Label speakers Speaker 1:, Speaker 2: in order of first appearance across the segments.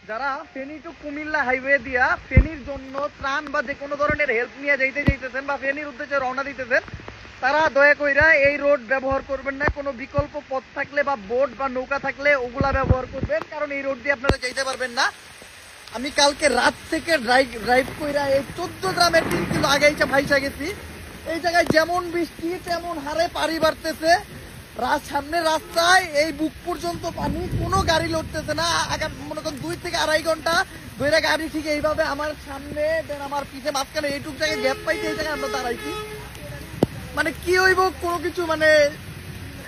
Speaker 1: যারা Feni two Comilla highway দিয়া ফেনীর জন্য ত্রাণ বা যে কোনো ধরনের হেল্প নিয়ে যাইতেছেন বা ফেনীর উদ্দেশ্যে রওনা দিতেছেন, তারা দয়া কইরা এই রোড ব্যবহার করবেন না। কোনো বিকল্প পথ থাকলে বা বোট বা নৌকা থাকলে ওগুলা ব্যবহার করবেন, কারণ এই রোড দিয়ে আপনারা যাইতে পারবেন না। আমি কালকে রাত থেকে ড্রাইভ কইরা এই 14 গ্রামের 3 কিলো আগে ভাইসা গেছি। এই জায়গায় যেমন বৃষ্টি তেমন হারে পানি বাড়তেছে, সামনে রাস্তায় এই বুক পর্যন্ত পানি, কোনো গাড়ি লড়তেছে না। মনে করেন 2 থেকে আড়াই ঘন্টা ধরে গাড়ি ঠিক এইভাবে আমার সামনে দেন আমার পিছে মাঝখানে এইটুক জায়গায় গ্যাপ পাইছে, এই জায়গায় আমরা দাঁড়াইছি। মানে কি হইব কোনো কিছু মানে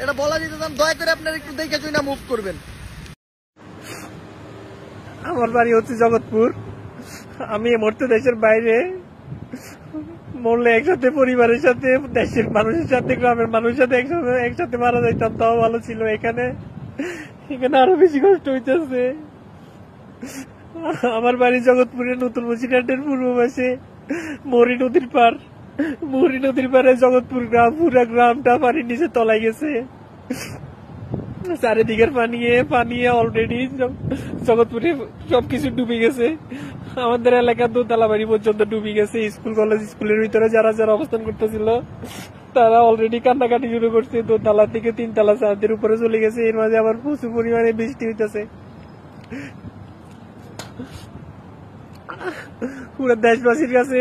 Speaker 1: এটা বলা যেতে চান, দয়া করে আপনারা একটু দেখে শুনে মুভ করবেন।
Speaker 2: আমার বাড়ি হচ্ছে জগৎপুর। আমি এই মুহূর্তে দেশের বাইরে, মরলে একসাথে পরিবারের সাথে, দেশের মানুষের সাথে, গ্রামের মানুষের সাথে একসাথে মারা যাইতাম, তাও ভালো ছিল। এখানে আরো বেশি কষ্ট হইতেছে। আমার বাড়ি জগৎপুরের নতুন বসিরহাটের পূর্ব পাশে মরি নদীর পার। মরি নদীর পারে জগৎপুর গ্রাম, পুরা গ্রামটা পানির নিচে তলায় গেছে। চারিদিকের পানি অলরেডি জগৎপুরে সবকিছু ডুবে গেছে। আমাদের এলাকার দোতলা বাড়ি পর্যন্ত ডুবে গেছে। স্কুল কলেজ, স্কুলের ভিতরে যারা যারা অবস্থান করতেছিল তারা অলরেডি কান্নাকাটি শুরু করছে। দোতলা থেকে 3 তলা ছাদের উপরে চলে গেছে। এর মাঝে আবার প্রচুর পরিমাণে বৃষ্টি হইতেছে। পুরো দেশবাসীর কাছে